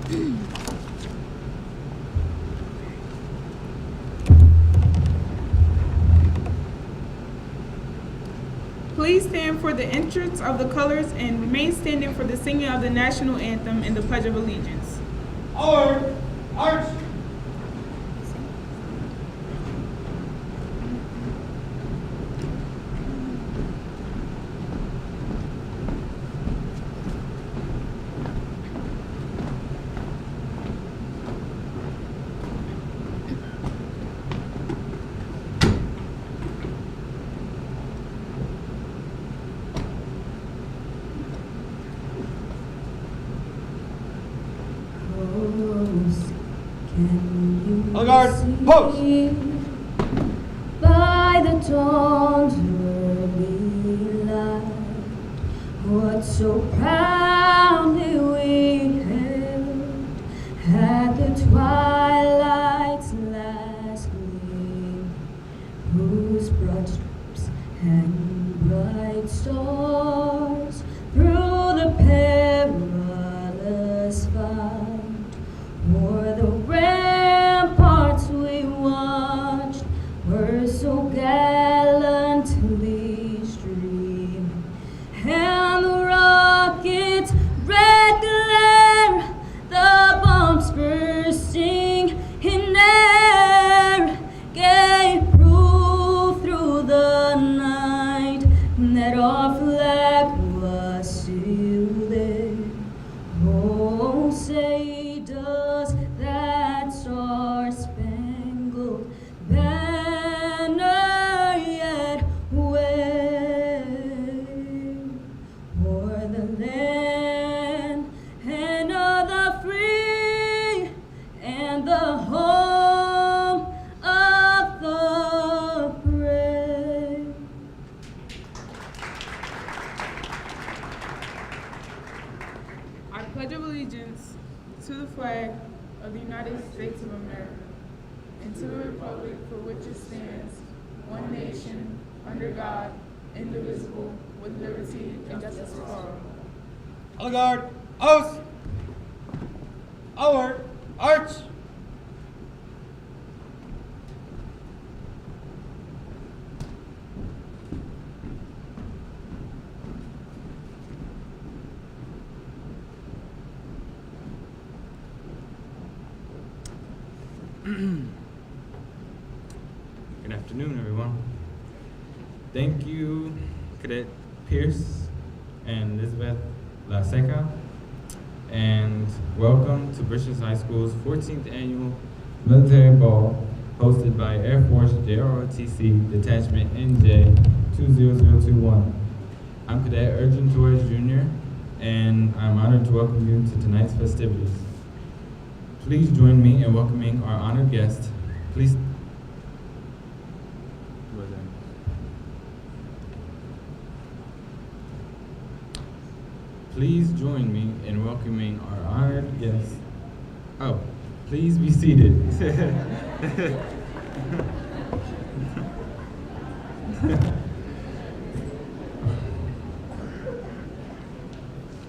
Please stand for the entrance of the colors and remain standing for the singing of the national anthem and the Pledge of Allegiance. Our arch. Guard, post! By the dawn's early light, what so proudly we hailed at the twilight's last gleam, whose broad stripes and bright stars through the perilous fight o'er the ramparts we watched were so gallantly streaming, and the rocket's red glare, the bombs bursting in air, gave proof through the night that our flag was still there. Oh, say does that star-spangled banner yet wave o'er the land and of the free and the home of the brave? I pledge allegiance to the flag of the United States of America and to the republic for which it stands, one nation, under God, indivisible, with liberty and justice for all. On guard, post! Our arch. Good afternoon, everyone. Thank you, Cadet Pierce and Elizabeth Laseca, and welcome to Bridgeton High School's 14th Annual Military Ball, hosted by Air Force JROTC Detachment NJ 20021. I'm Cadet Urgent Torres Jr., and I'm honored to welcome you to tonight's festivities. Please join me in welcoming our honored guest. Please. Please join me in welcoming our honored guest. Oh, please be seated.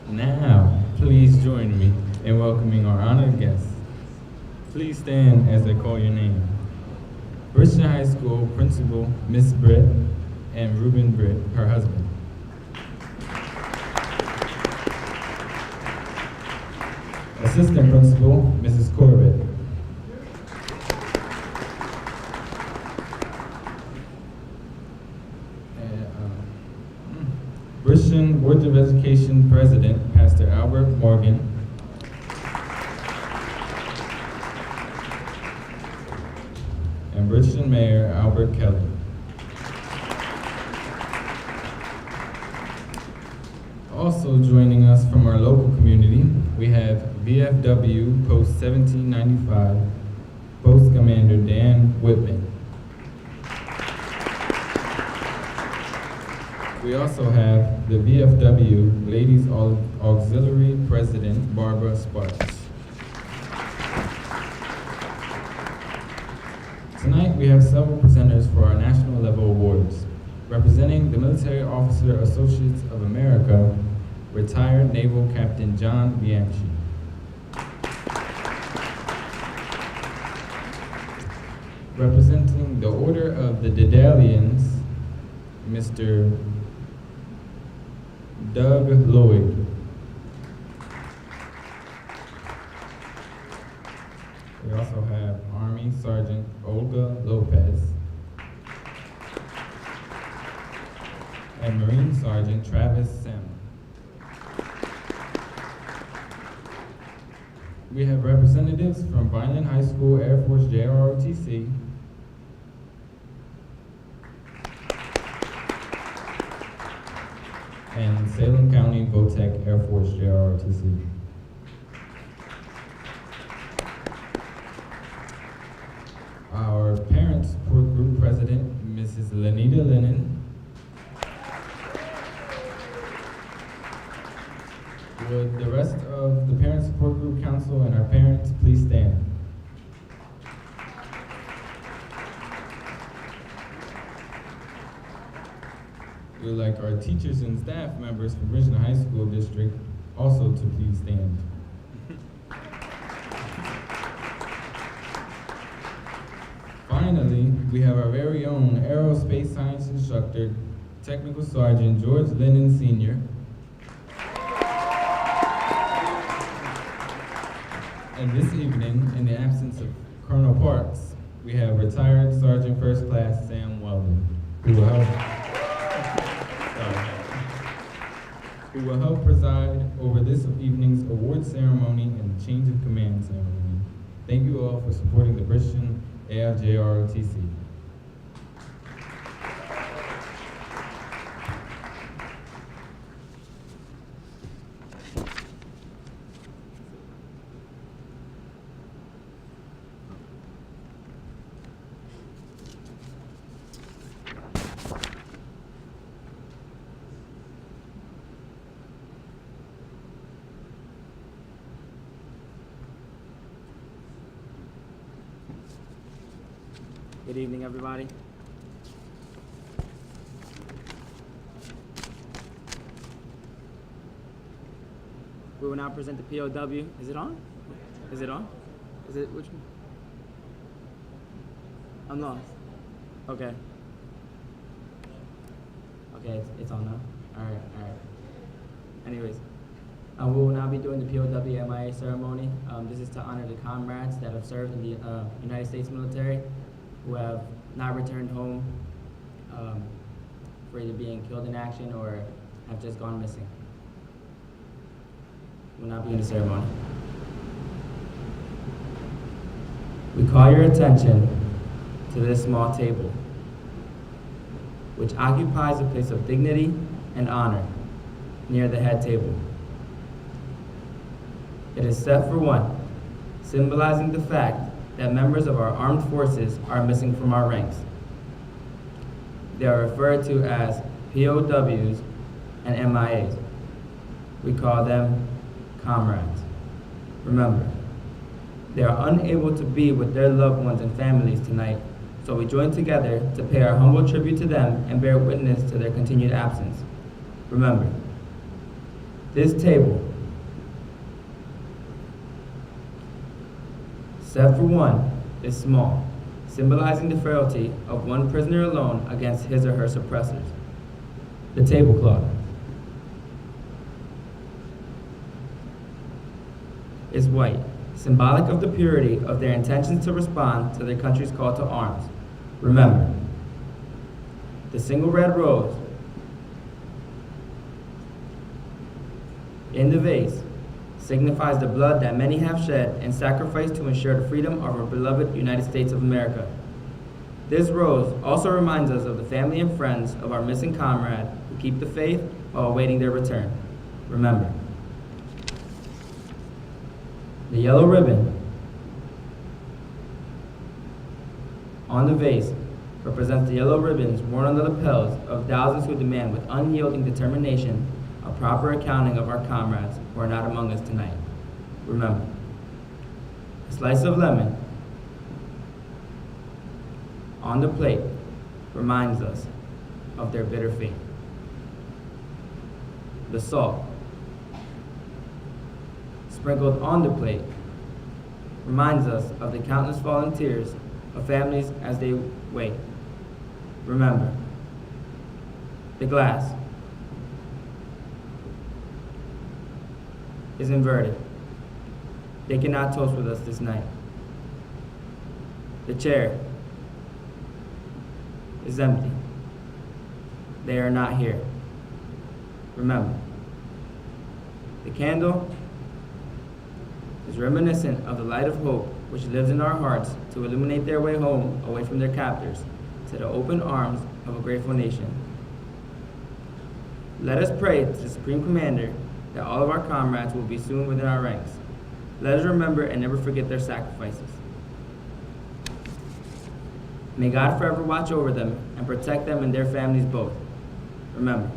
Now, please join me in welcoming our honored guest. Please stand as I call your name. Bridgeton High School Principal, Miss Britt, and Ruben Britt, her husband. Assistant Principal, Mrs. Corbett. Bridgeton Board of Education President, Pastor Albert Morgan. And Bridgeton Mayor, Albert Kelly. Also joining us from our local community, we have VFW Post 1795, Post Commander Dan Whitman. We also have the VFW Ladies Auxiliary President, Barbara Sparks. Tonight we have several presenters for our national level awards. Representing the Military Officer Associates of America, retired Naval Captain John Bianchi. Representing the Order of the Dedalians, Mr. Doug Lloyd. We also have Army Sergeant Olga Lopez and Marine Sergeant Travis Sim. We have representatives from Vineland High School Air Force JROTC, and Salem County VOTEC Air Force JROTC. Our Parent Support Group President, Mrs. Lenita Lennon. Would the rest of the Parent Support Group Council and our parents please stand? We would like our teachers and staff members from Bridgeton High School District also to please stand. Finally, we have our very own aerospace science instructor, Technical Sergeant George Lennon Sr. And this evening, in the absence of Colonel Parks, we have retired Sergeant First Class Sam Weldon, who will help preside over this evening's award ceremony and change of command ceremony. Thank you all for supporting the Bridgeton JROTC. Good evening, everybody. We will now present the POW. Is it on? Is it on? Is it, which one? I'm lost. Okay. Okay, it's on now. All right. Anyways, we will now be doing the POW MIA ceremony. This is to honor the comrades that have served in the United States military, who have not returned home for either being killed in action or have just gone missing. Will not be in the ceremony. We call your attention to this small table, which occupies a place of dignity and honor near the head table. It is set for one, symbolizing the fact that members of our armed forces are missing from our ranks. They are referred to as POWs and MIAs. We call them comrades. Remember, they are unable to be with their loved ones and families tonight, so we join together to pay our humble tribute to them and bear witness to their continued absence. Remember, this table, set for one, is small, symbolizing the frailty of one prisoner alone against his or her suppressors. The tablecloth is white, symbolic of the purity of their intentions to respond to their country's call to arms. Remember, the single red rose in the vase signifies the blood that many have shed and sacrificed to ensure the freedom of our beloved United States of America. This rose also reminds us of the family and friends of our missing comrade who keep the faith while awaiting their return. Remember, the yellow ribbon on the vase represents the yellow ribbons worn on the lapels of thousands who demand with unyielding determination a proper accounting of our comrades who are not among us tonight. Remember, a slice of lemon on the plate reminds us of their bitter fate. The salt sprinkled on the plate reminds us of the countless volunteers of families as they wait. Remember, the glass is inverted. They cannot toast with us this night. The chair is empty. They are not here. Remember, the candle is reminiscent of the light of hope which lives in our hearts to illuminate their way home away from their captors to the open arms of a grateful nation. Let us pray to the Supreme Commander that all of our comrades will be soon within our ranks. Let us remember and never forget their sacrifices. May God forever watch over them and protect them and their families both. Remember,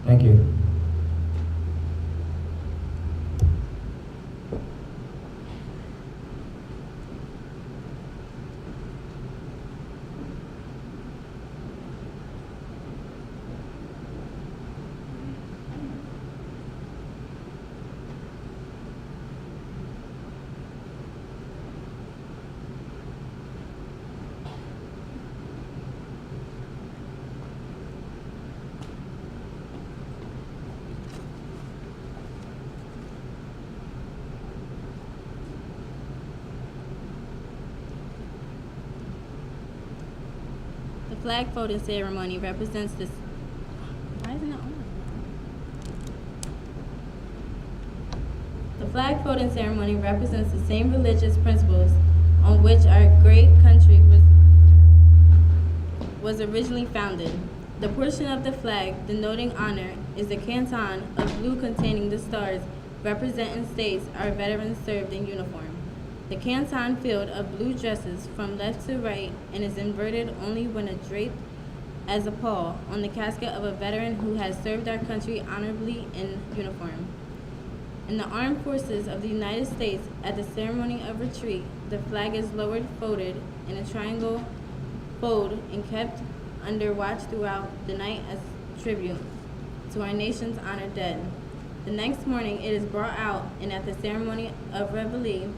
thank you. The flag folding ceremony represents this. Why isn't it on? The flag folding ceremony represents the same religious principles on which our great country was originally founded. The portion of the flag denoting honor is the canton of blue containing the stars representing states our veterans served in uniform. The canton field of blue dresses from left to right and is inverted only when draped as a pall on the casket of a veteran who has served our country honorably in uniform. In the armed forces of the United States, at the ceremony of retreat, the flag is lowered, folded in a triangle fold, and kept under watch throughout the night as tribute to our nation's honored dead. The next morning, it is brought out and at the ceremony of reveille,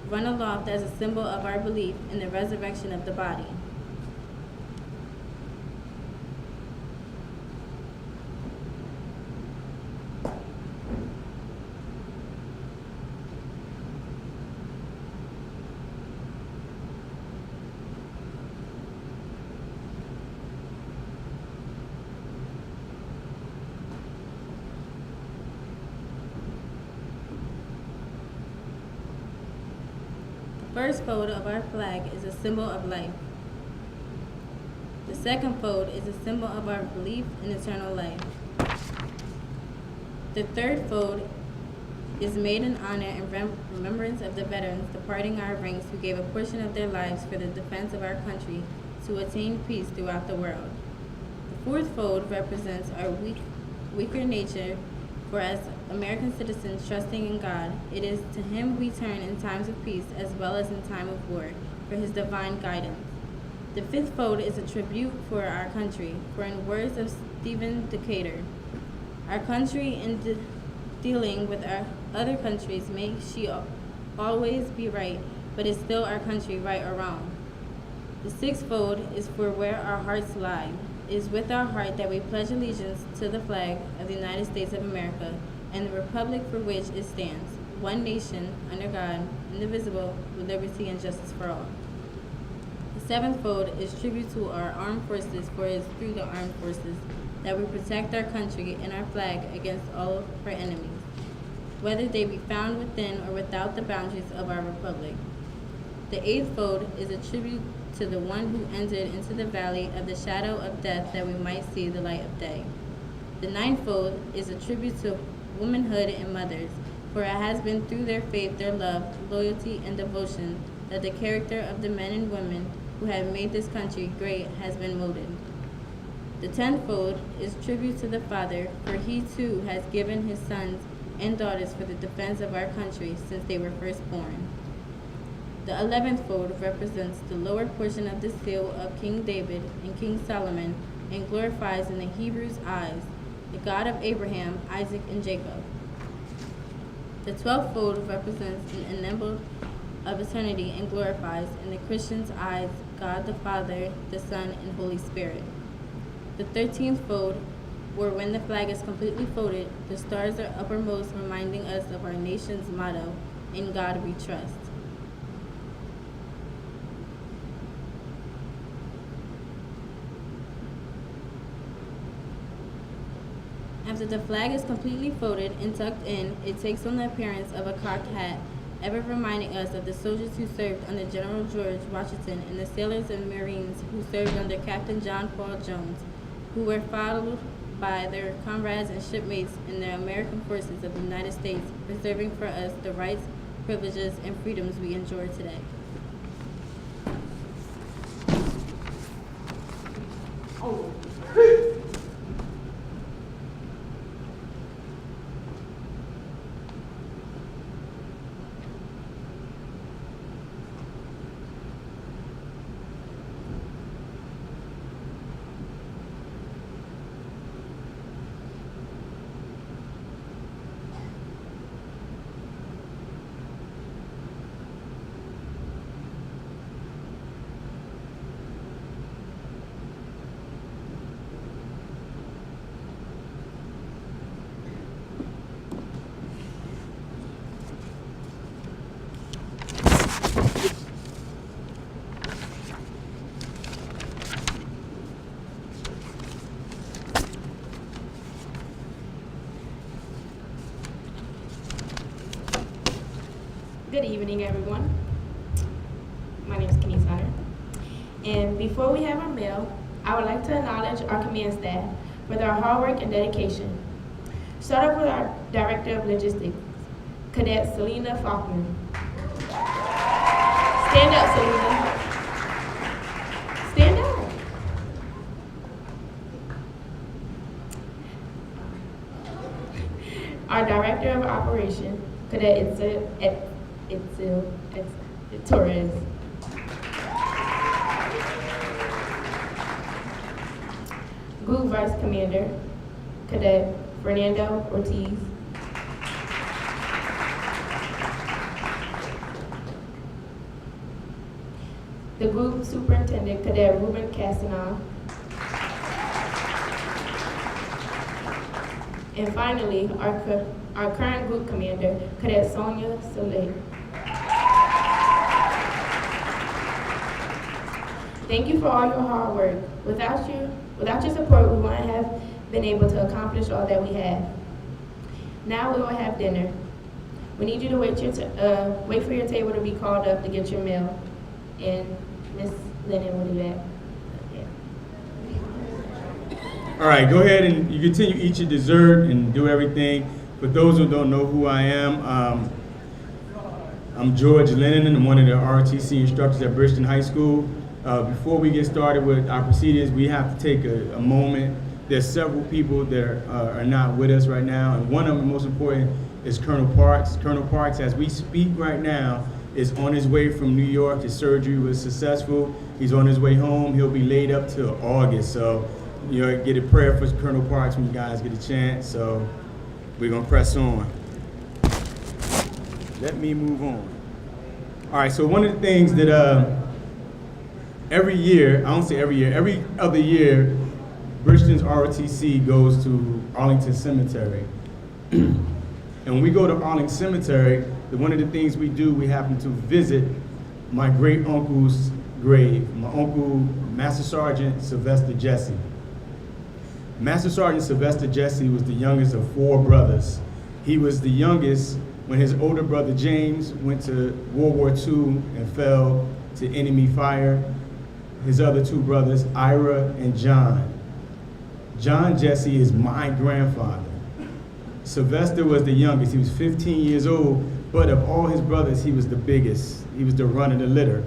run aloft as a symbol of our belief in the resurrection of the body. The first fold of our flag is a symbol of life. The second fold is a symbol of our belief in eternal life. The third fold is made in honor and remembrance of the veterans departing our ranks who gave a portion of their lives for the defense of our country to attain peace throughout the world. The fourth fold represents our weaker nature, for as American citizens trusting in God, it is to Him we turn in times of peace as well as in time of war for His divine guidance. The fifth fold is a tribute for our country, for in words of Stephen Decatur, our country in dealing with our other countries may she always be right, but is still our country, right or wrong. The sixth fold is for where our hearts lie. It is with our heart that we pledge allegiance to the flag of the United States of America and the republic for which it stands, one nation, under God, indivisible, with liberty and justice for all. The seventh fold is tribute to our armed forces, for it is through the armed forces that we protect our country and our flag against all of our enemies, whether they be found within or without the boundaries of our republic. The eighth fold is a tribute to the one who entered into the valley of the shadow of death that we might see the light of day. The ninth fold is a tribute to womanhood and mothers, for it has been through their faith, their love, loyalty, and devotion that the character of the men and women who have made this country great has been molded. The tenth fold is tribute to the Father, for he too has given his sons and daughters for the defense of our country since they were first born. The 11th fold represents the lower portion of the seal of King David and King Solomon and glorifies in the Hebrews' eyes the God of Abraham, Isaac, and Jacob. The 12th fold represents an emblem of eternity and glorifies in the Christian's eyes God the Father, the Son, and Holy Spirit. The 13th fold, where when the flag is completely folded, the stars are uppermost, reminding us of our nation's motto, "In God We Trust." After the flag is completely folded and tucked in, it takes on the appearance of a cocked hat, ever reminding us of the soldiers who served under General George Washington and the sailors and Marines who served under Captain John Paul Jones, who were followed by their comrades and shipmates in the American forces of the United States, preserving for us the rights, privileges, and freedoms we enjoy today. Good evening, everyone. My name is Kenny Hunter. And before we have our meal, I would like to acknowledge our command staff for their hard work and dedication. Start off with our Director of Logistics, Cadet Selena Faulkner. Stand up, Selena. Stand up. Our Director of Operations, Cadet Torres. Group Vice Commander, Cadet Fernando Ortiz. The Group Superintendent, Cadet Ruben Castanon. And finally, our current Group Commander, Cadet Sonia Soleil. Thank you for all your hard work. Without your support, we wouldn't have been able to accomplish all that we have. Now we will have dinner. We need you to wait for your table to be called up to get your meal. And Miss Lennon will do that. Yeah. All right, go ahead and you continue eat your dessert and do everything. For those who don't know who I am, I'm George Lennon, and I'm one of the ROTC instructors at Bridgeton High School. Before we get started with our proceedings, we have to take a moment. There's several people that are not with us right now, and one of them, most important, is Colonel Parks. Colonel Parks, as we speak right now, is on his way from New York. His surgery was successful. He's on his way home. He'll be laid up till August. So, get a prayer for Colonel Parks when you guys get a chance. So, we're gonna press on. Let me move on. All right, so one of the things that every year, I don't say every year, every other year, Bridgeton's ROTC goes to Arlington Cemetery. And when we go to Arlington Cemetery, one of the things we do, we happen to visit my great uncle's grave, my uncle, Master Sergeant Sylvester Jesse. Master Sergeant Sylvester Jesse was the youngest of 4 brothers. He was the youngest when his older brother James went to World War II and fell to enemy fire. His other 2 brothers, Ira and John. John Jesse is my grandfather. Sylvester was the youngest. He was 15 years old, but of all his brothers, he was the biggest. He was the run of the litter.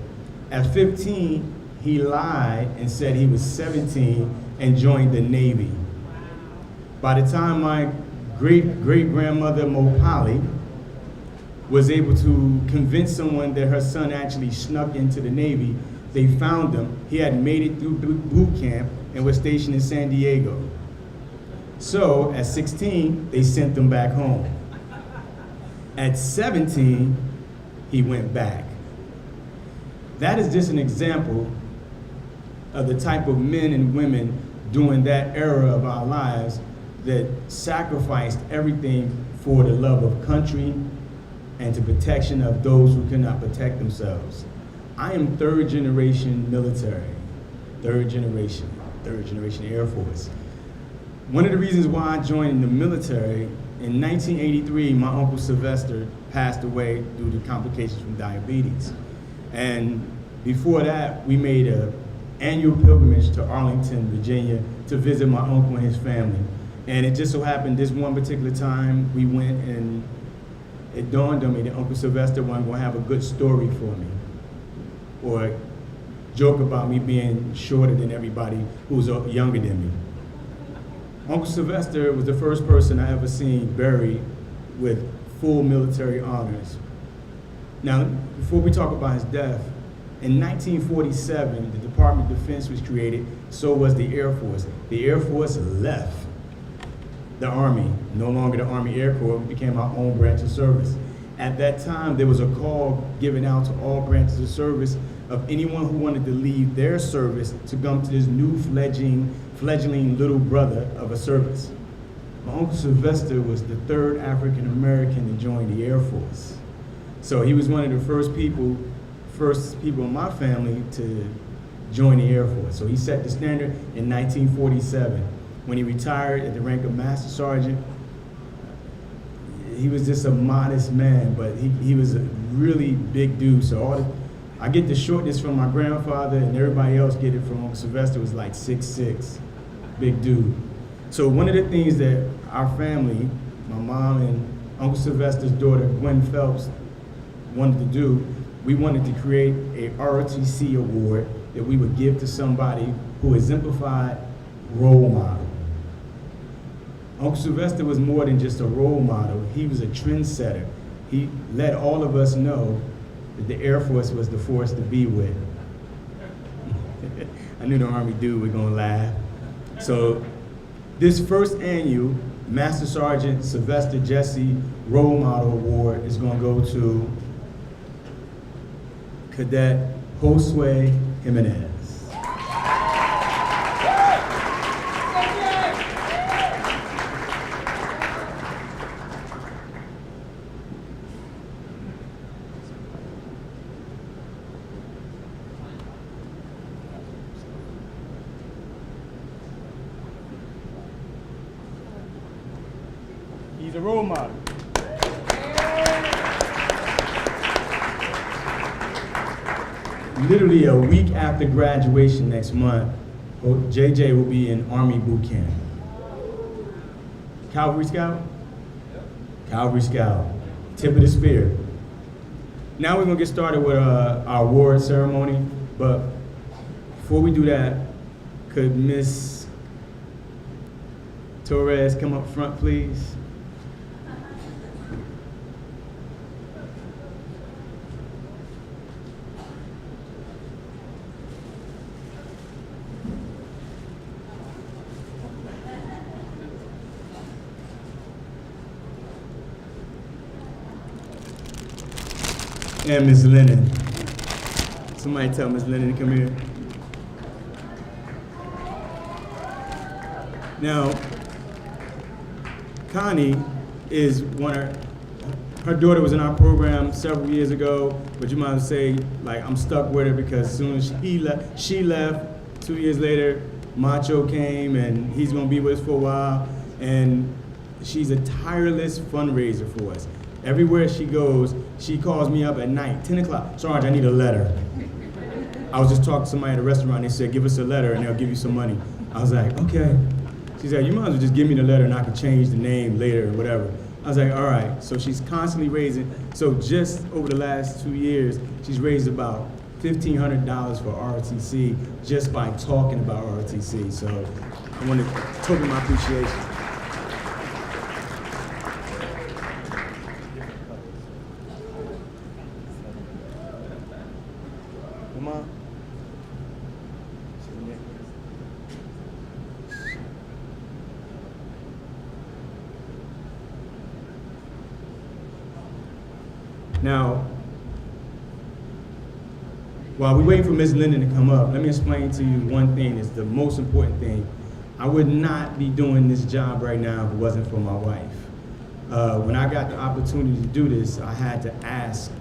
At 15, he lied and said he was 17 and joined the Navy. By the time my great-great-grandmother Mopali was able to convince someone that her son actually snuck into the Navy, they found him. He had made it through boot camp and was stationed in San Diego. So at 16, they sent him back home. At 17, he went back. That is just an example of the type of men and women during that era of our lives that sacrificed everything for the love of country and to protection of those who cannot protect themselves. I am 3rd generation military, 3rd generation Air Force. One of the reasons why I joined the military, in 1983, my Uncle Sylvester passed away due to complications from diabetes. And before that, we made an annual pilgrimage to Arlington, Virginia, to visit my uncle and his family. And it just so happened this one particular time, we went and it dawned on me that Uncle Sylvester wasn't going to have a good story for me, or joke about me being shorter than everybody who's younger than me. Uncle Sylvester was the first person I ever seen buried with full military honors. Now, before we talk about his death, in 1947, the Department of Defense was created, so was the Air Force. The Air Force left the Army, no longer the Army Air Corps, it became our own branch of service. At that time, there was a call given out to all branches of service of anyone who wanted to leave their service to come to this new fledgling little brother of a service. My Uncle Sylvester was the 3rd African American to join the Air Force. So he was one of the first people in my family to join the Air Force. So he set the standard in 1947. When he retired at the rank of Master Sergeant, he was just a modest man, but he was a really big dude. So I get the shortness from my grandfather, and everybody else get it from Uncle Sylvester, was like 6'6", big dude. So one of the things that our family, my mom and Uncle Sylvester's daughter, Gwen Phelps, wanted to do, we wanted to create a ROTC award that we would give to somebody who exemplified role model. Uncle Sylvester was more than just a role model. He was a trendsetter. He let all of us know that the Air Force was the force to be with. I knew the Army dude was gonna laugh. So this first annual Master Sergeant Sylvester Jesse Role Model Award is gonna go to Cadet Josue Jimenez. He's a role model. Literally a week after graduation next month, JJ will be in Army boot camp. Cavalry Scout? Cavalry Scout. Tip of the spear. Now we're gonna get started with our award ceremony, but before we do that, could Miss Torres come up front, please? And Ms. Lennon. Somebody tell Ms. Lennon to come here. Now, Connie is her daughter was in our program several years ago, but you might say, like, I'm stuck with her because as soon as she left, 2 years later, Macho came and he's gonna be with us for a while, and she's a tireless fundraiser for us. Everywhere she goes, she calls me up at night, 10 o'clock, Sarge, I need a letter. I was just talking to somebody at a restaurant, they said, give us a letter and they'll give you some money. I was like, okay. She said, you might as well just give me the letter and I can change the name later or whatever. I was like, all right. So she's constantly raising. So just over the last 2 years, she's raised about $1,500 for ROTC just by talking about ROTC. So I want to token my appreciation. Come on. Now, while we wait for Ms. Linden to come up, let me explain to you one thing that's the most important thing. I would not be doing this job right now if it wasn't for my wife. When I got the opportunity to do this, I had to ask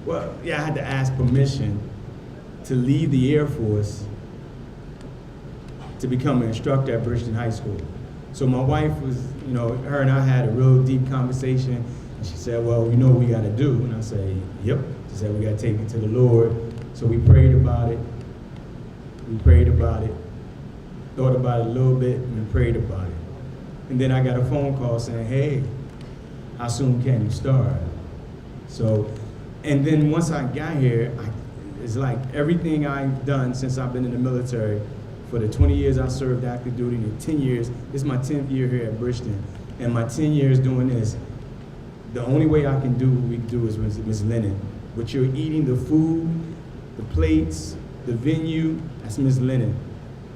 permission to leave the Air Force to become an instructor at Bridgeton High School. So my wife was, her and I had a real deep conversation. And she said, well, you know what we got to do? And I said, yep. She said, we got to take it to the Lord. So we prayed about it. Thought about it a little bit, and we prayed about it. And then I got a phone call saying, hey, how soon can you start? So, and then once I got here, it's like everything I've done since I've been in the military, for the 20 years I served active duty, and 10 years, this is my 10th year here at Bridgeton. And my 10 years doing this, the only way I can do what we do is with Ms. Lennon. What you're eating, the food, the plates, the venue, that's Ms. Lennon.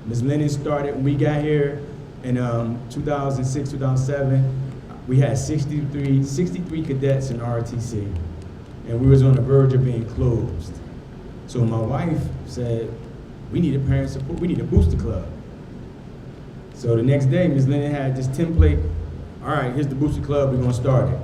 Ms. Lennon started, when we got here in 2006, 2007, we had 63 cadets in ROTC, and we was on the verge of being closed. So my wife said, we need a parent support, we need a booster club. So the next day, Ms. Lennon had this template, all right, here's the booster club, we're gonna start it.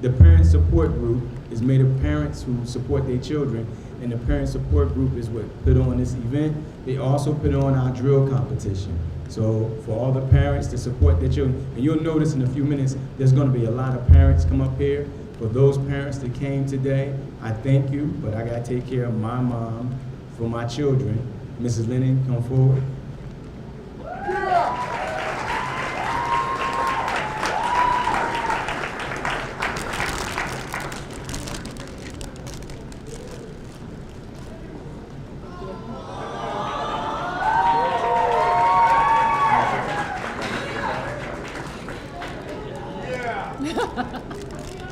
The parent support group is made of parents who support their children, and the parent support group is what put on this event. They also put on our drill competition. So for all the parents to support their children, and you'll notice in a few minutes, there's gonna be a lot of parents come up here. For those parents that came today, I thank you, but I gotta take care of my mom for my children. Mrs. Lennon, come forward.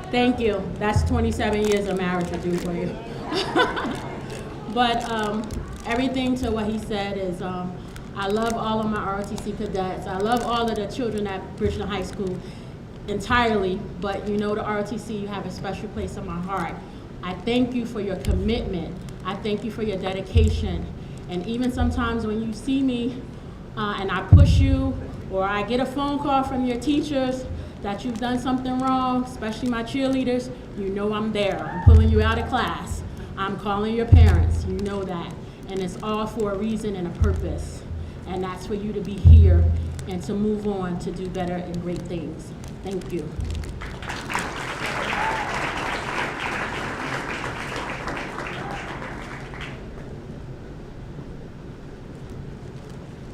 Thank you. That's 27 years of marriage will do for you. But everything to what he said is, I love all of my ROTC cadets. I love all of the children at Bridgeton High School entirely, but the ROTC, you have a special place in my heart. I thank you for your commitment. I thank you for your dedication. And even sometimes when you see me and I push you, or I get a phone call from your teachers that you've done something wrong, especially my cheerleaders, I'm there. I'm pulling you out of class. I'm calling your parents, you know that. And it's all for a reason and a purpose. And that's for you to be here and to move on to do better and great things. Thank you.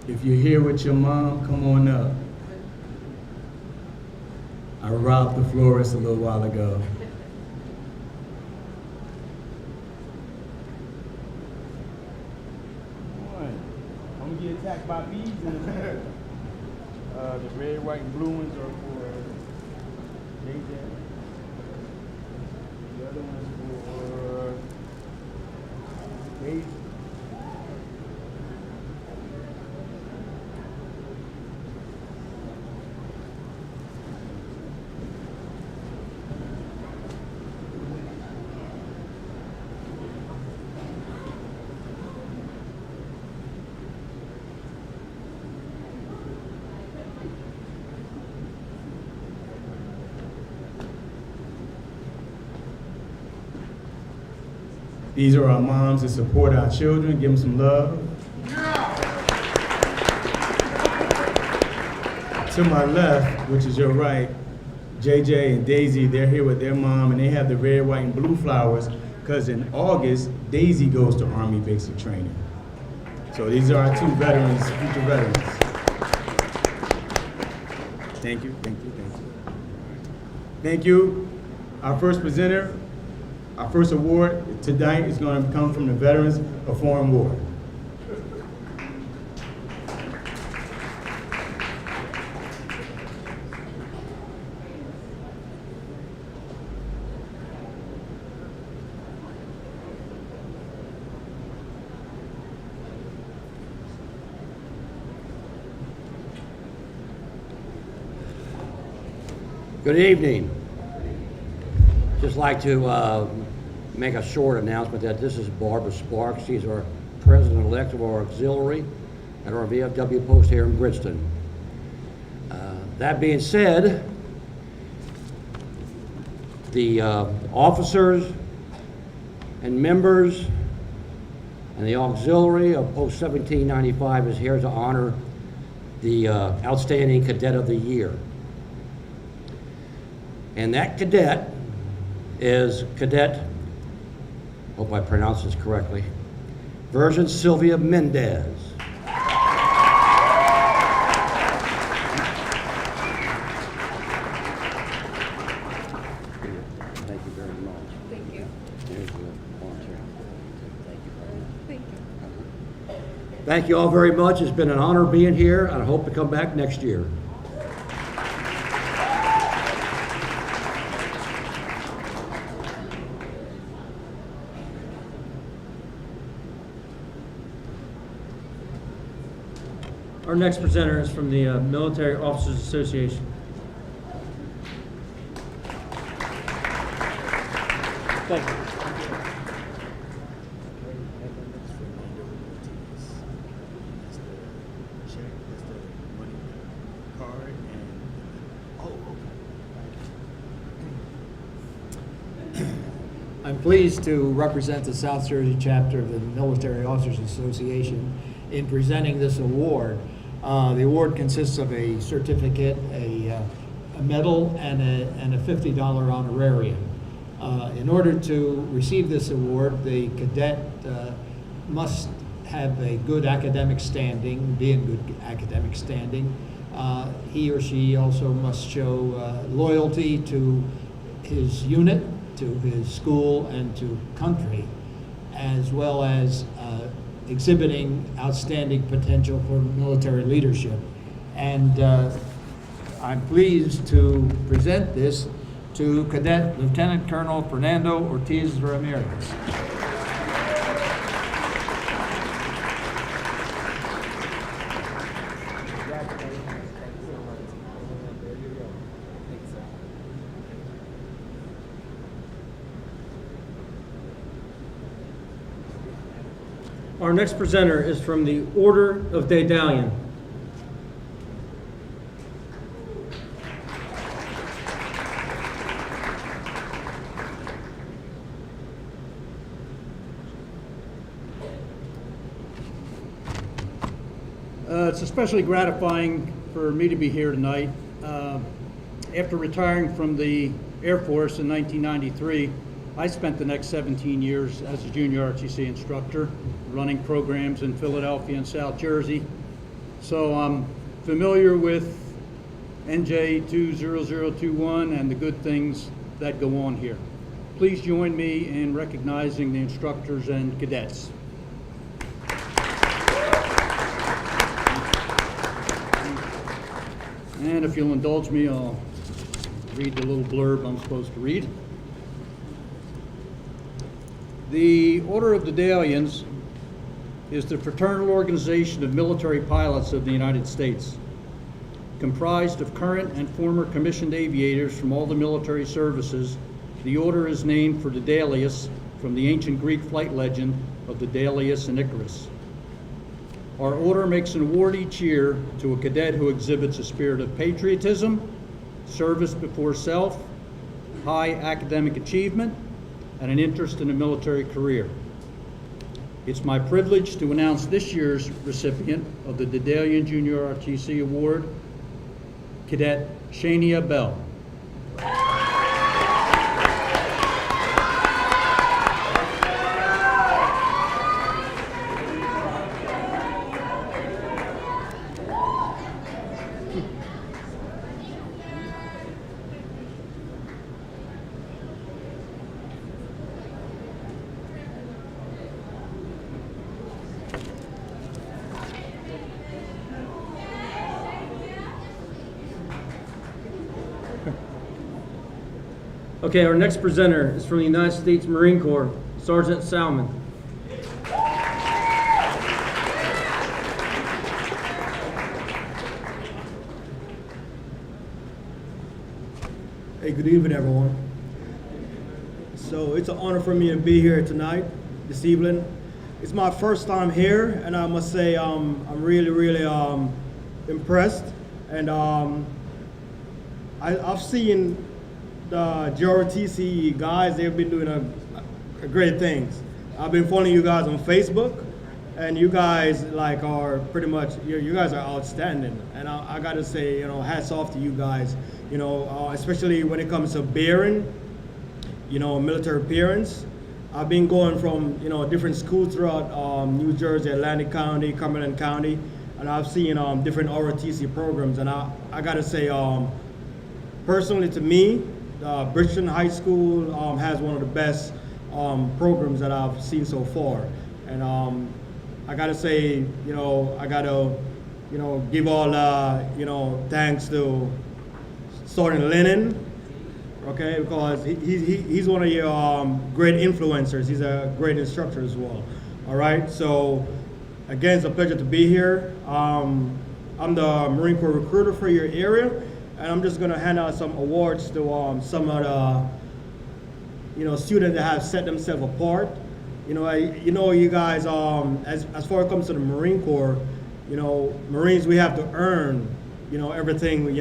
If you're here with your mom, come on up. I robbed the florist a little while ago. I'm gonna get attacked by bees in a minute. The red, white, and blue ones are for JJ. The other one's for Dave. These are our moms that support our children. Give them some love. To my left, which is your right, JJ and Daisy, they're here with their mom, and they have the red, white, and blue flowers, because in August, Daisy goes to Army basic training. So these are our two veterans, future veterans. Thank you, thank you, thank you. Thank you. Our first presenter, our first award tonight is going to come from the Veterans of Foreign War. Good evening. Just like to make a short announcement that this is Barbara Sparks. She's our president-elect of our auxiliary at our VFW post here in Bridgeton. That being said, the officers and members and the auxiliary of Post 1795 is here to honor the Outstanding Cadet of the Year. And that cadet is Cadet, hope I pronounce this correctly, Virgin Sylvia Mendez. Thank you very much. Thank you. Here's the volunteer. Thank you very much. Thank you. Thank you all very much. It's been an honor being here, and I hope to come back next year. Our next presenter is from the Military Officers Association. Thank you. I'm pleased to represent the South Jersey chapter of the Military Officers Association in presenting this award. The award consists of a certificate, a medal, and a $50 honorarium. In order to receive this award, the cadet must have a good academic standing, be in good academic standing. He or she also must show loyalty to his unit, to his school, and to country, as well as exhibiting outstanding potential for military leadership. And I'm pleased to present this to Cadet Lieutenant Colonel Fernando Ortiz Ramirez. Our next presenter is from the Order of Daedalian. It's especially gratifying for me to be here tonight. After retiring from the Air Force in 1993, I spent the next 17 years as a junior ROTC instructor, running programs in Philadelphia and South Jersey. So I'm familiar with NJ 20021 and the good things that go on here. Please join me in recognizing the instructors and cadets. And if you'll indulge me, I'll read the little blurb I'm supposed to read. The Order of the Daedalians is the fraternal organization of military pilots of the United States. Comprised of current and former commissioned aviators from all the military services, the order is named for Daedalus, from the ancient Greek flight legend of the Daedalus and Icarus. Our order makes an award each year to a cadet who exhibits a spirit of patriotism, service before self, high academic achievement, and an interest in a military career. It's my privilege to announce this year's recipient of the Dedalian Junior ROTC Award, Cadet Shania Bell. Okay, our next presenter is from the United States Marine Corps, Sergeant Salmon. Hey, good evening, everyone. So it's an honor for me to be here tonight, this evening. It's my first time here, and I must say I'm really impressed. And I've seen the JROTC guys. They've been doing a great things. I've been following you guys on Facebook, and you guys are pretty much, you guys are outstanding. And I gotta say, hats off to you guys. Especially when it comes to bearing, military appearance. I've been going from, different schools throughout New Jersey, Atlantic County, Cumberland County, and I've seen different ROTC programs. And I gotta say, personally to me, Bridgeton High School has one of the best programs that I've seen so far. And I gotta say, I gotta, give all, thanks to Sergeant Lennon, okay, because he's one of your great influencers. He's a great instructor as well. All right, so again, it's a pleasure to be here. I'm the Marine Corps recruiter for your area, and I'm just gonna hand out some awards to some of the students that have set themselves apart. You guys, as far as it comes to the Marine Corps, Marines, we have to earn, everything,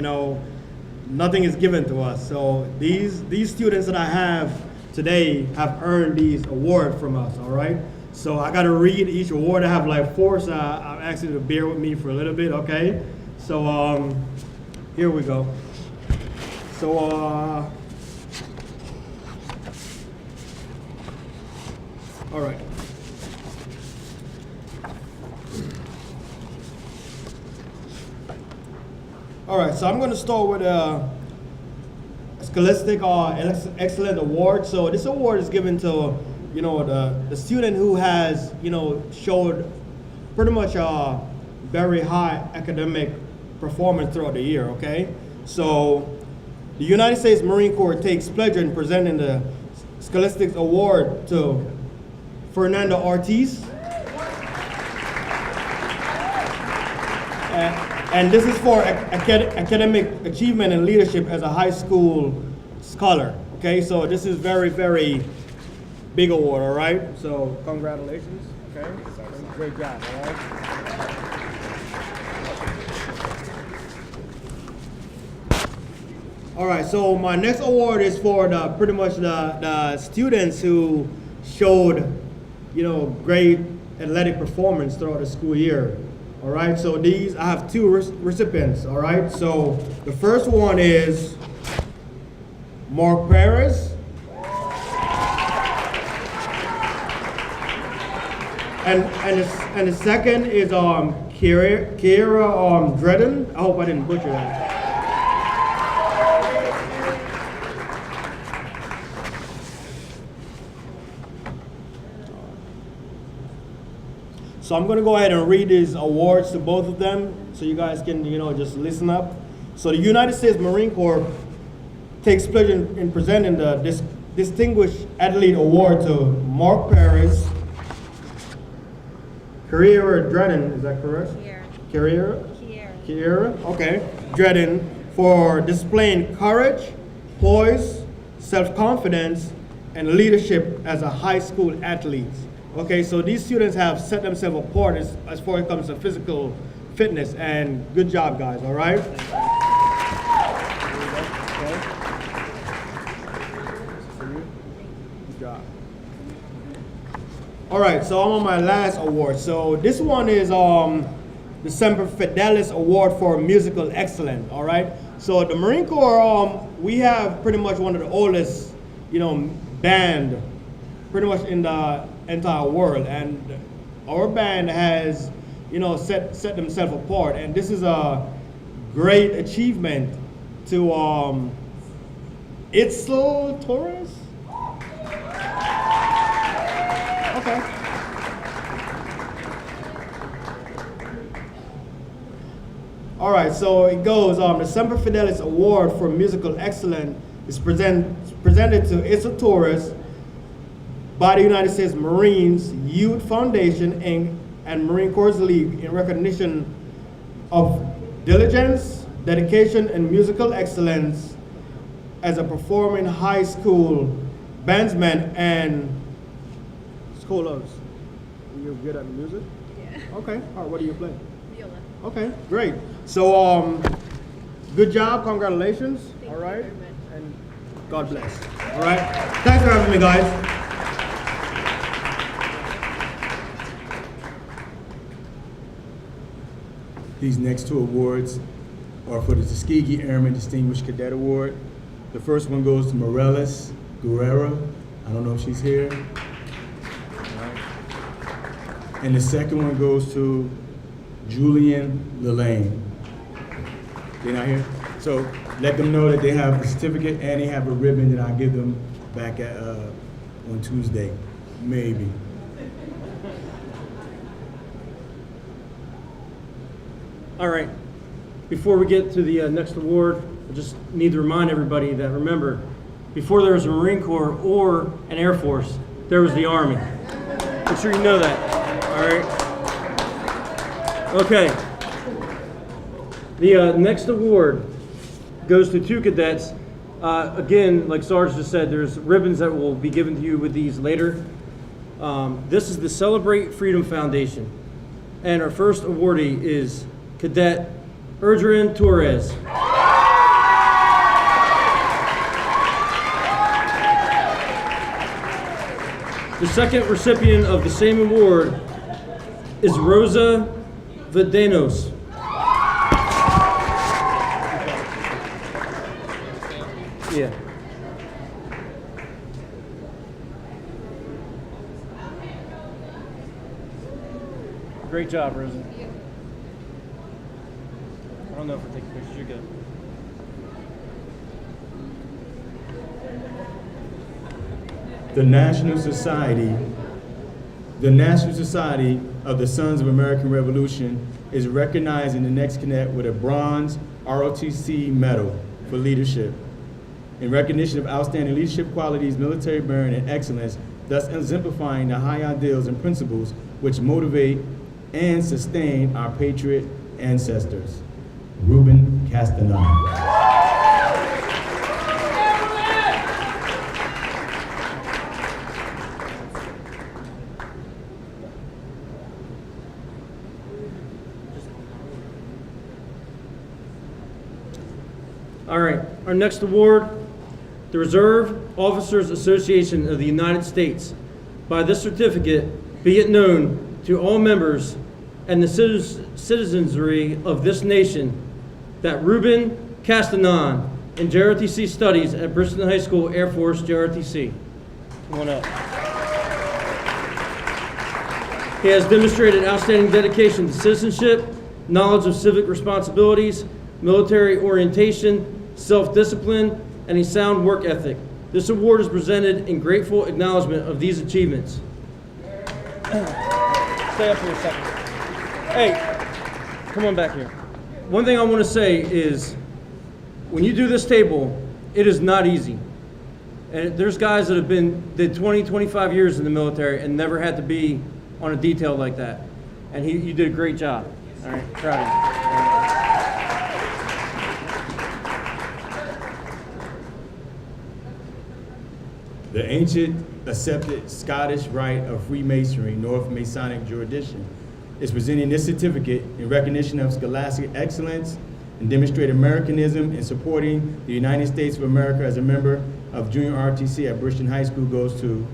nothing is given to us. So these students that I have today have earned these awards from us, all right? So I gotta read each award. I have like 4, so I'm asking you to bear with me for a little bit, okay? So here we go. So all right. All right, so I'm going to start with a Scholastic Excellent Award. So this award is given to, the student who has, showed pretty much a very high academic performance throughout the year, okay? So the United States Marine Corps takes pleasure in presenting the Scholastic Award to Fernando Ortiz. And this is for academic achievement and leadership as a high school scholar. Okay, so this is very big award, all right? So congratulations, okay? Great job, all right? All right, so my next award is for pretty much the students who showed, great athletic performance throughout the school year. All right, so I have 2 recipients, all right? So the first one is Mark Perez. And the second is Kiera Dredden. I hope I didn't butcher that. So I'm going to go ahead and read these awards to both of them so you guys can, just listen up. So the United States Marine Corps takes pleasure in presenting the Distinguished Athlete Award to Mark Perez, Kiera Dredden, is that correct? Kiera, okay. Dredden, for displaying courage, poise, self-confidence, and leadership as a high school athlete. Okay, so these students have set themselves apart as far as it comes to physical fitness, and good job, guys, all right? job. All right, so I'm on my last award. So this one is the Semper Fidelis Award for Musical Excellence. All right. So the Marine Corps, we have pretty much one of the oldest, band, pretty much in the entire world, and our band has, set themselves apart, and this is a great achievement to Itzel Torres. Okay. All right, so it goes, the Semper Fidelis Award for Musical Excellence is presented to Itzel Torres by the United States Marines Youth Foundation Inc. and Marine Corps League in recognition of diligence, dedication, and musical excellence as a performing high school bandsman and scholars. You're good at music? Yeah. Okay, all right, what do you play? Viola. Okay, great. So, good job, congratulations. All right, and God bless. All right, thanks for having me, guys. These next two awards are for the Tuskegee Airmen Distinguished Cadet Award. The first one goes to Morelis Guerrero. I don't know if she's here. And the second one goes to Julian Lelaine. They're not here? So let them know that they have a certificate and they have a ribbon that I'll give them back at, on Tuesday, maybe. All right, before we get to the next award, I just need to remind everybody that, remember, before there was a Marine Corps or an Air Force, there was the Army. Make sure you know that, all right? Okay. The next award goes to two cadets. Again, like Sarge just said, there's ribbons that will be given to you with these later. This is the Celebrate Freedom Foundation. And our first awardee is Cadet Erdrin Torres. The second recipient of the same award is Rosa Vadenos. Yeah. Great job, Rosa. I don't know if we're taking pictures. You're good. The National Society of the Sons of American Revolution is recognizing the next cadet with a bronze ROTC medal for leadership. In recognition of outstanding leadership qualities, military bearing, and excellence, thus exemplifying the high ideals and principles which motivate and sustain our patriot ancestors. Ruben Castanon. All right, our next award, the Reserve Officers Association of the United States. By this certificate, be it known to all members and the citizenry of this nation that Ruben Castanon in JROTC studies at Bridgeton High School Air Force JROTC. Come on up. He has demonstrated outstanding dedication to citizenship, knowledge of civic responsibilities, military orientation, self-discipline, and a sound work ethic. This award is presented in grateful acknowledgement of these achievements. Stay up here a second. Hey, come on back here. One thing I want to say is, when you do this table, it is not easy. And there's guys that did 20, 25 years in the military and never had to be on a detail like that. And you did a great job. All right, proud of you. The ancient accepted Scottish rite of Freemasonry, North Masonic jurisdiction, is presenting this certificate in recognition of scholastic excellence and demonstrate Americanism in supporting the United States of America as a member of Junior ROTC at Bridgeton High School goes to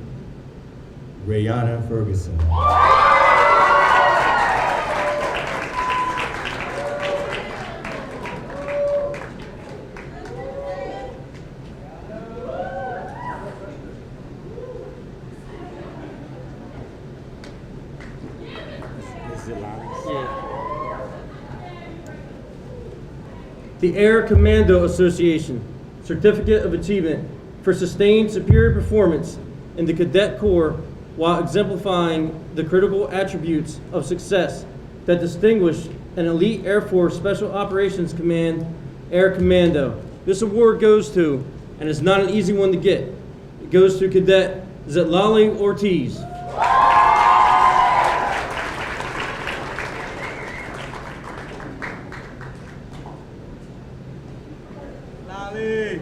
Rayana Ferguson. The Air Commando Association Certificate of Achievement for sustained superior performance in the Cadet Corps while exemplifying the critical attributes of success that distinguish an elite Air Force Special Operations Command Air Commando. This award goes to, and it's not an easy one to get, it goes to Cadet Zetlali Ortiz. Lally!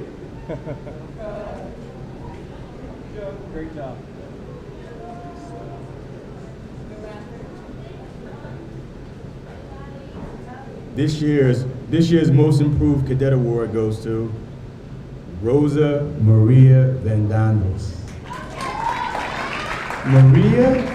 Great job. This year's Most Improved Cadet Award goes to Rosa Maria Vandandos. Maria?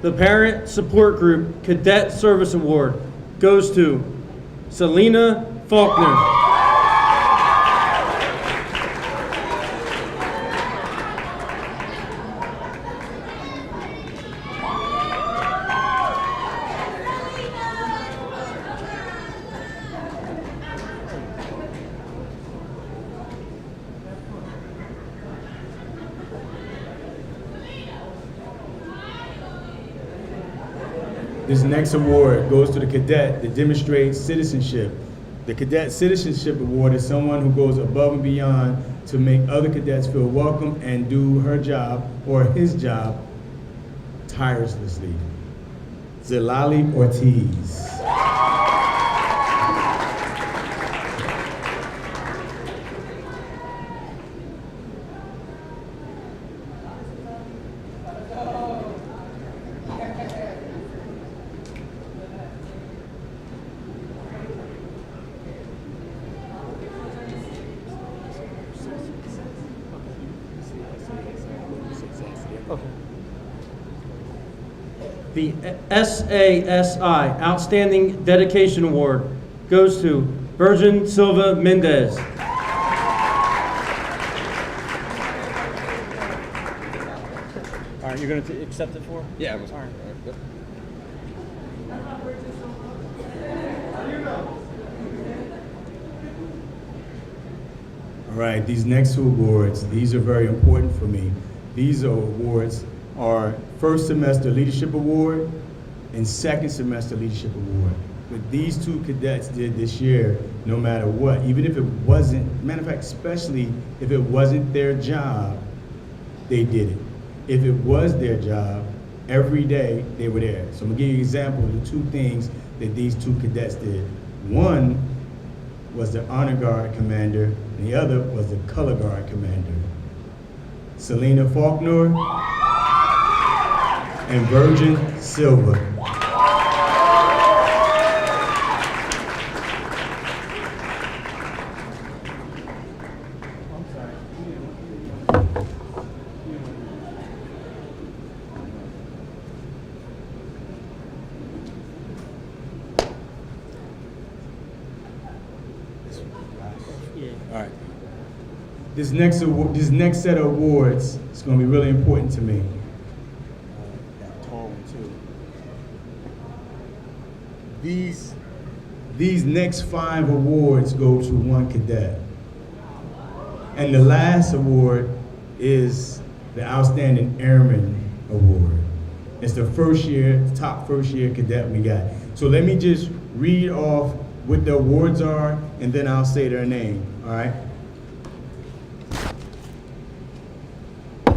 The Parent Support Group Cadet Service Award goes to Selena Faulkner. This next award goes to the cadet that demonstrates citizenship. The Cadet Citizenship Award is someone who goes above and beyond to make other cadets feel welcome and do her job or his job tirelessly. Zelali Ortiz. The SASI Outstanding Dedication Award goes to Virgin Silva Mendez. All right, you're going to accept it for her? Yeah, it was. All right. All right, these next two awards, these are very important for me. These awards are first semester leadership award and second semester leadership award. What these two cadets did this year, no matter what, even if it wasn't, matter of fact, especially if it wasn't their job, they did it. If it was their job, every day they were there. So I'm gonna give you an example of the two things that these two cadets did. One was the honor guard commander, and the other was the color guard commander. Selena Faulkner and Virgin Silva. All right. This next set of awards is going to be really important to me. That tall one too. These next 5 awards go to one cadet, and the last award is the Outstanding Airman Award. It's the top first year cadet we got. So let me just read off what the awards are, and then I'll say their name. All right.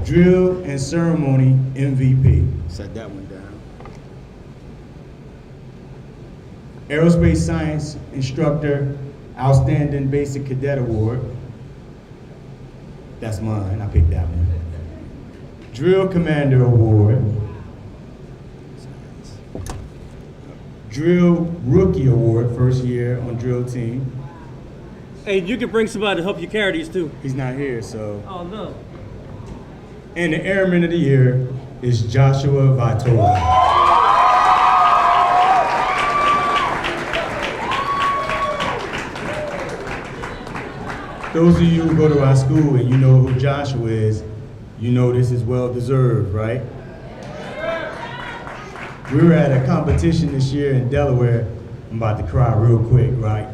Drill and Ceremony MVP. Set that one down. Aerospace Science Instructor Outstanding Basic Cadet Award. That's mine. I picked that one. Drill Commander Award. Drill Rookie Award, first year on drill team. Hey, you can bring somebody to help you carry these too. He's not here, so. Oh, no. And the Airman of the Year is Joshua Vittori. Those of you who go to our school and you know who Joshua is, you know this is well deserved, right? We were at a competition this year in Delaware. I'm about to cry real quick, right?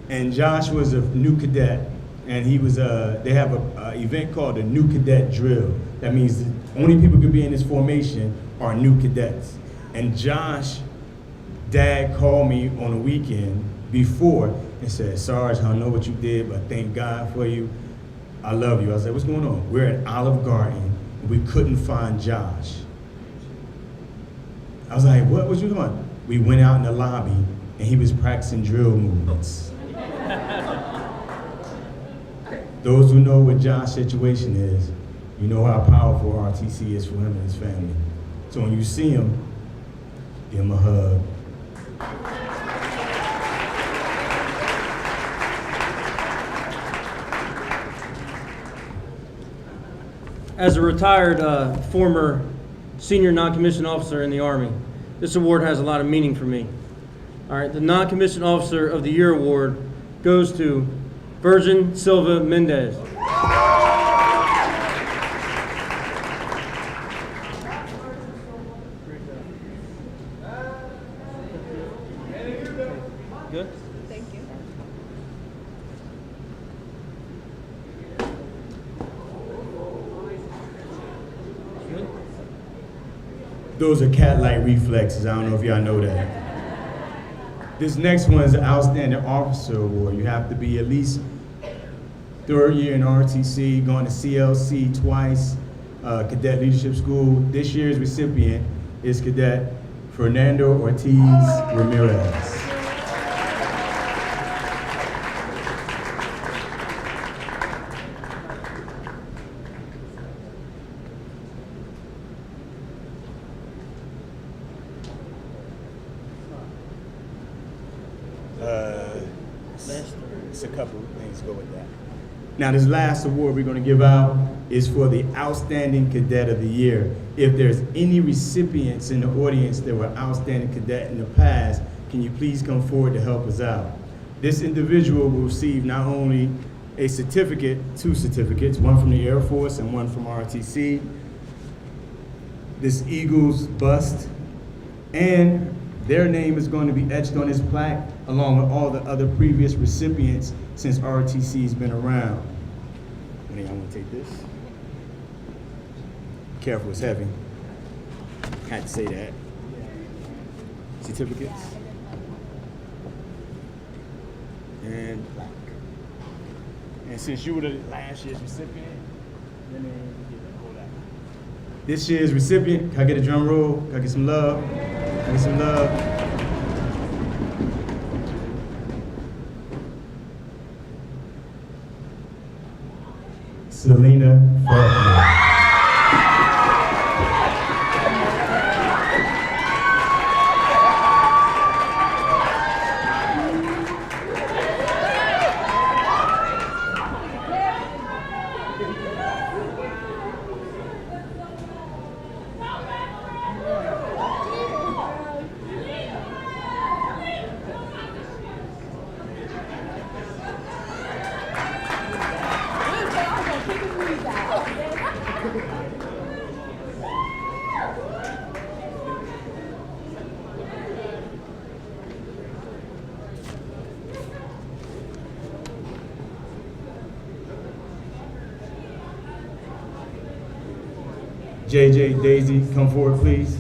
And Josh was a new cadet, and he was they have a event called the New Cadet Drill. That means the only people could be in this formation are new cadets. And Josh, Dad called me on a weekend before and said, Sarge, I don't know what you did, but thank God for you. I love you. I said, what's going on? We're at Olive Garden, and we couldn't find Josh. I was like, what was you doing? We went out in the lobby, and he was practicing drill movements. Those who know what Josh's situation is, you know how powerful RTC is for him and his family. So when you see him, give him a hug. As a retired former senior non-commissioned officer in the Army, this award has a lot of meaning for me. All right, the Non-Commissioned Officer of the Year award goes to Virgin Silva Mendez. Good? Thank you. Good? Those are cat-like reflexes. I don't know if y'all know that. This next one is the Outstanding Officer Award. You have to be at least third year in RTC, going to CLC twice, Cadet Leadership School. This year's recipient is Cadet Fernando Ortiz Ramirez. It's a couple of things go with that. Now, this last award we're going to give out is for the Outstanding Cadet of the Year. If there's any recipients in the audience that were Outstanding Cadet in the past, can you please come forward to help us out? This individual will receive not only a certificate, two certificates, one from the Air Force and one from RTC, this Eagles bust, and their name is going to be etched on this plaque along with all the other previous recipients since RTC's been around. I want to take this. Careful, it's heavy. Had to say that. Certificates. And plaque. And since you were the last year's recipient, your name, hold that. This year's recipient, can I get a drum roll? Can I get some love? Can I get some love? Selena Faulkner. JJ, Daisy, come forward, please.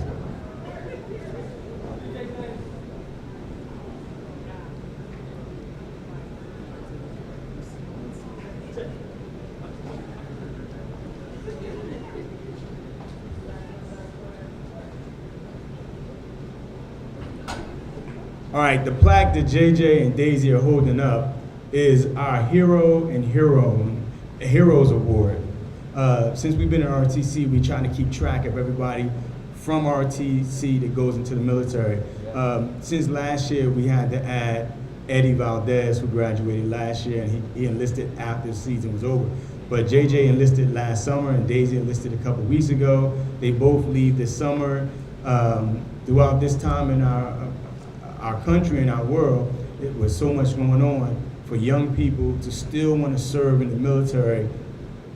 All right, the plaque that JJ and Daisy are holding up is our hero and heroine Heroes Award. Since we've been in ROTC, we're trying to keep track of everybody from ROTC that goes into the military. Since last year, we had to add Eddie Valdez, who graduated last year, and he enlisted after the season was over. But JJ enlisted last summer, and Daisy enlisted a couple weeks ago. They both leave this summer. Throughout this time in our country and our world, it was so much going on. For young people to still want to serve in the military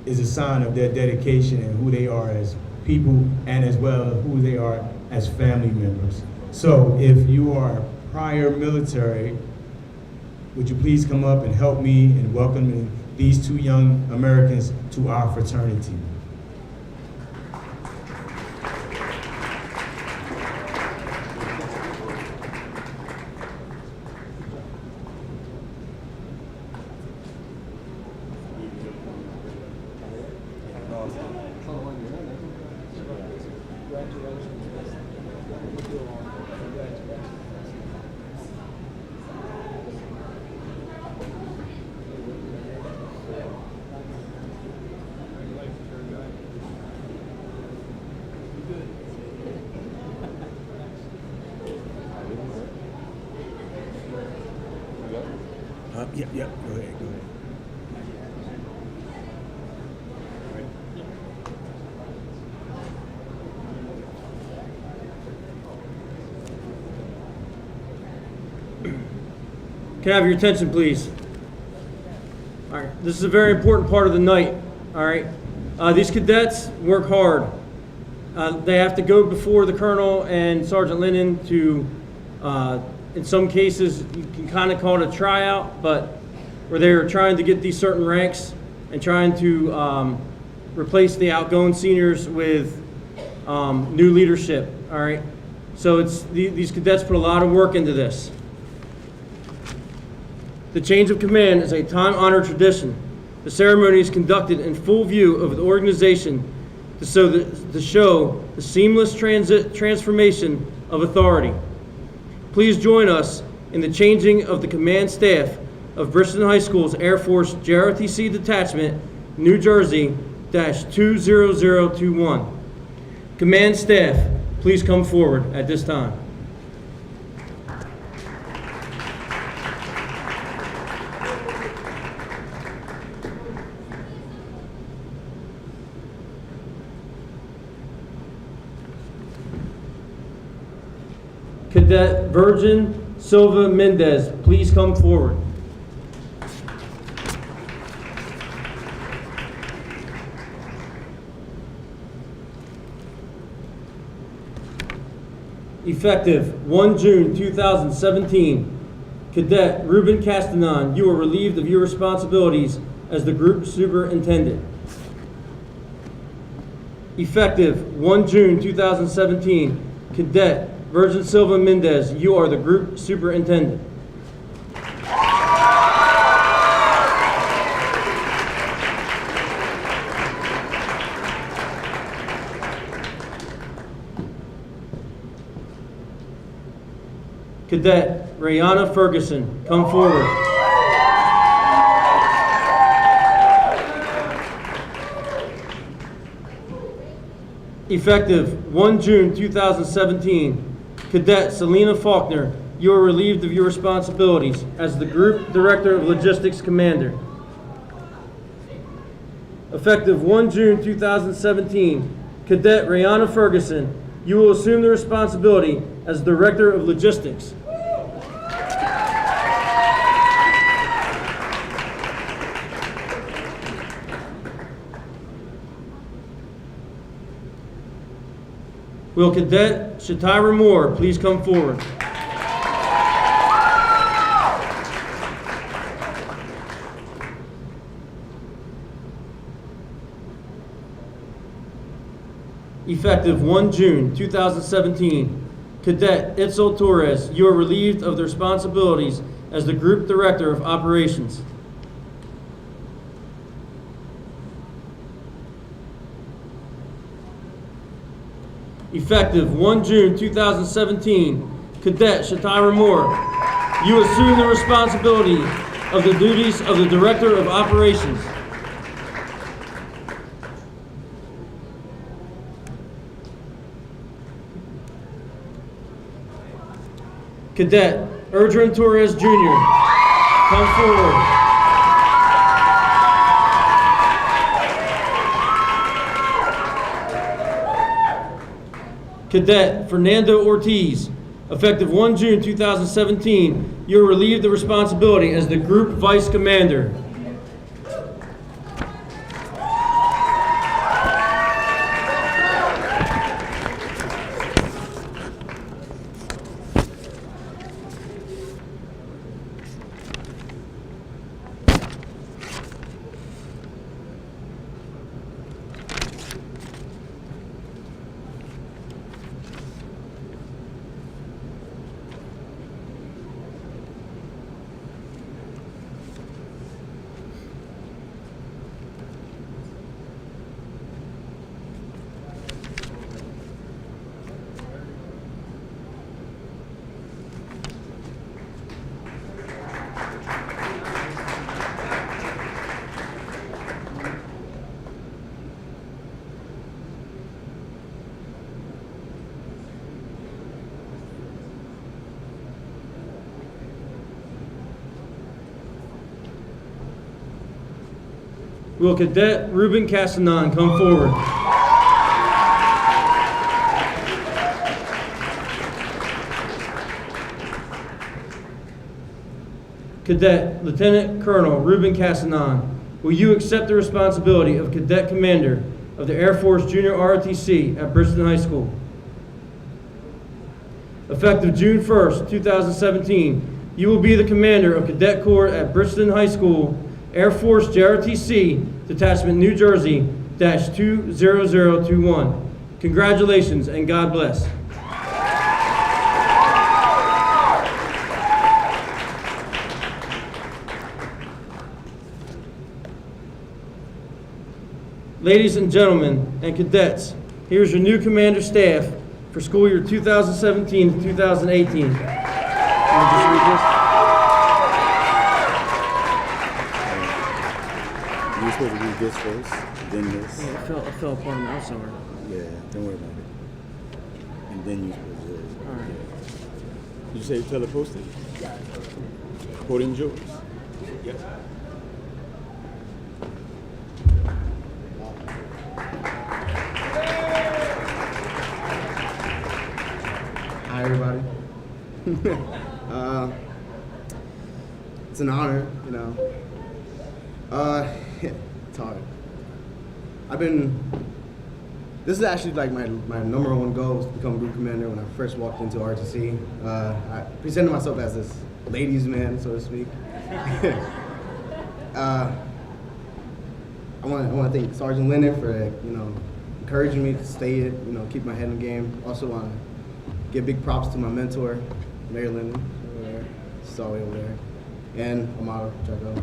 is a sign of their dedication and who they are as people, and as well as who they are as family members. So if you are prior military, would you please come up and help me in welcoming these two young Americans to our fraternity? Yep, go ahead. Can I have your attention, please? All right, this is a very important part of the night, all right? These cadets work hard. They have to go before the colonel and Sergeant Lennon to, in some cases, you can kind of call it a tryout, but where they're trying to get these certain ranks and trying to replace the outgoing seniors with new leadership, all right? So these cadets put a lot of work into this. The change of command is a time-honored tradition. The ceremony is conducted in full view of the organization to show the seamless transformation of authority. Please join us in the changing of the command staff of Bridgeton High School's Air Force JROTC Detachment, New Jersey-20021. Command staff, please come forward at this time. Cadet Virgin Silva Mendez, please come forward. Effective 1 June 2017, Cadet Ruben Castanon, you are relieved of your responsibilities as the Group Superintendent. Effective 1 June 2017, Cadet Virgin Silva Mendez, you are the Group Superintendent. Cadet Rayana Ferguson, come forward. Effective 1 June 2017, Cadet Selena Faulkner, you are relieved of your responsibilities as the Group Director of Logistics Commander. Effective 1 June 2017, Cadet Rayana Ferguson, you will assume the responsibility as Director of Logistics. Will Cadet Shatira Moore please come forward? Effective 1 June 2017, Cadet Itzel Torres, you are relieved of the responsibilities as the Group Director of Operations. Effective 1 June 2017, Cadet Shatira Moore, you assume the responsibility of the duties of the Director of Operations. Cadet Erdron Torres Jr., come forward. Cadet Fernando Ortiz, effective 1 June 2017, you are relieved the responsibility as the Group Vice Commander. Will Cadet Ruben Castanon come forward? Cadet Lieutenant Colonel Ruben Castanon, will you accept the responsibility of Cadet Commander of the Air Force Junior ROTC at Bridgeton High School? Effective June 1st, 2017, you will be the Commander of Cadet Corps at Bridgeton High School, Air Force JROTC, Detachment New Jersey, -20021. Congratulations and God bless. Ladies and gentlemen and cadets, here's your new commander staff for school year 2017 to 2018. Can I just read this? You're supposed to read this first, then this. Yeah, it fell apart on the somewhere. Yeah, don't worry about it. And then you're supposed to. All right. Did you say teleposted? Podium's yours. Yep. Hi, everybody. It's an honor, you know. It's hard. This is actually like my number one goal was to become group commander when I first walked into RTC. I presented myself as this ladies' man, so to speak. I want to thank Sergeant Leonard for, encouraging me to stay, keep my head in the game. Also want to give big props to my mentor, Mayor Linden, over there, Sully over there, and Amado Chaco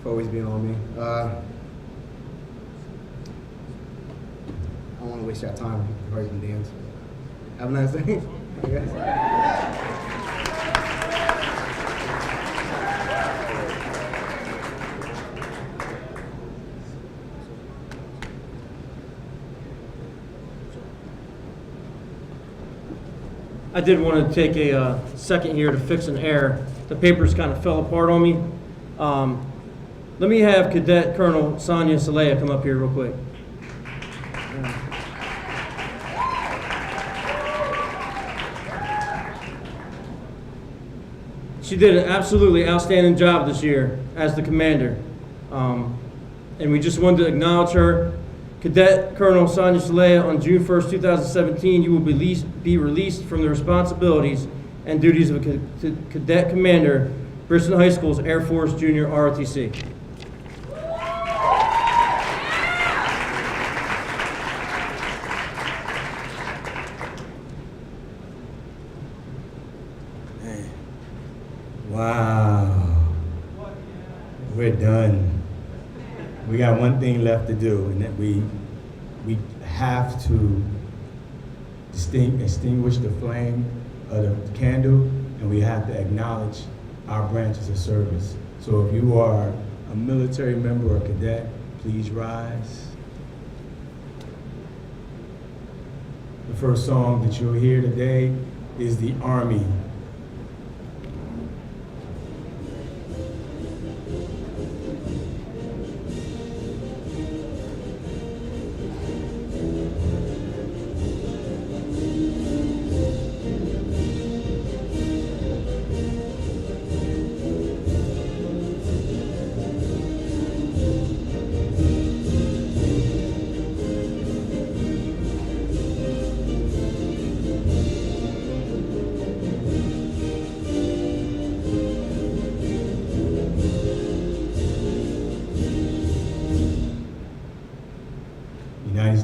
for always being on me. I don't want to waste your time before you can dance. Have a nice day. I guess. I did want to take a second here to fix an error. The papers kind of fell apart on me. Let me have Cadet Colonel Sonia Salea come up here real quick. She did an absolutely outstanding job this year as the commander. And we just wanted to acknowledge her. Cadet Colonel Sonia Salea, on June 1st, 2017, you will be released from the responsibilities and duties of a Cadet Commander, Bridgeton High School's Air Force Junior ROTC. Wow. We're done. We got one thing left to do, and that we have to extinguish the flame of the candle, and we have to acknowledge our branches of service. So if you are a military member or cadet, please rise. The first song that you'll hear today is the Army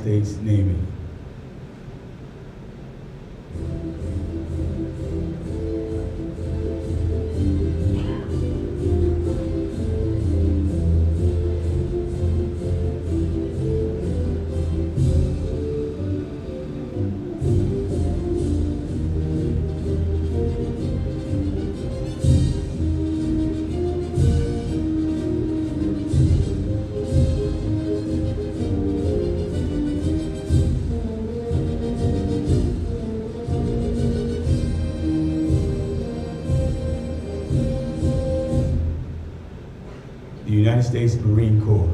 States Navy. The United States Marine Corps.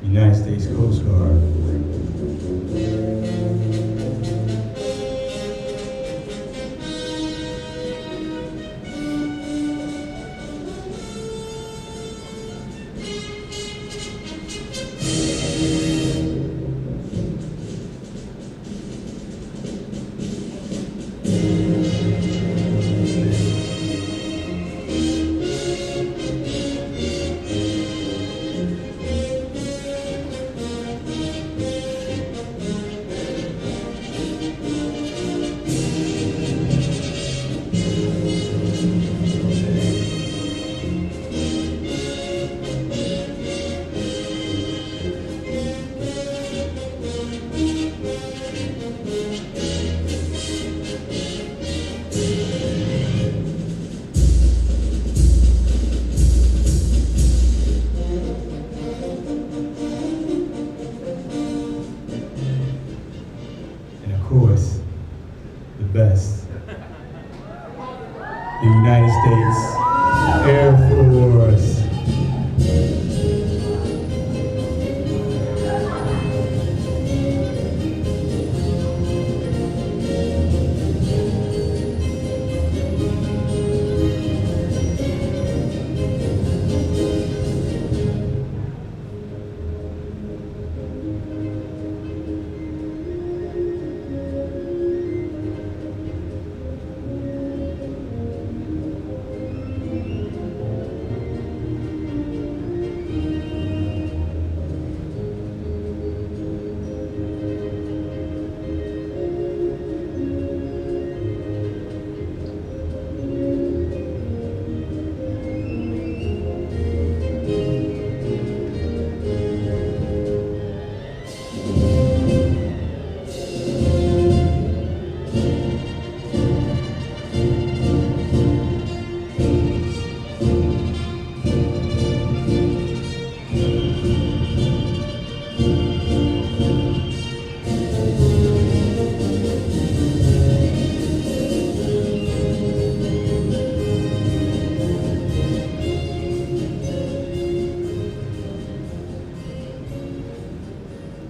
United States Coast Guard. And of course, the best, the United States Air Force.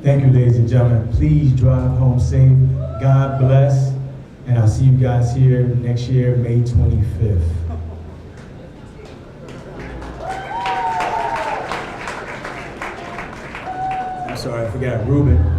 Thank you, ladies and gentlemen. Please drive home safe. God bless. And I'll see you guys here next year, May 25th. I'm sorry, I forgot Ruben.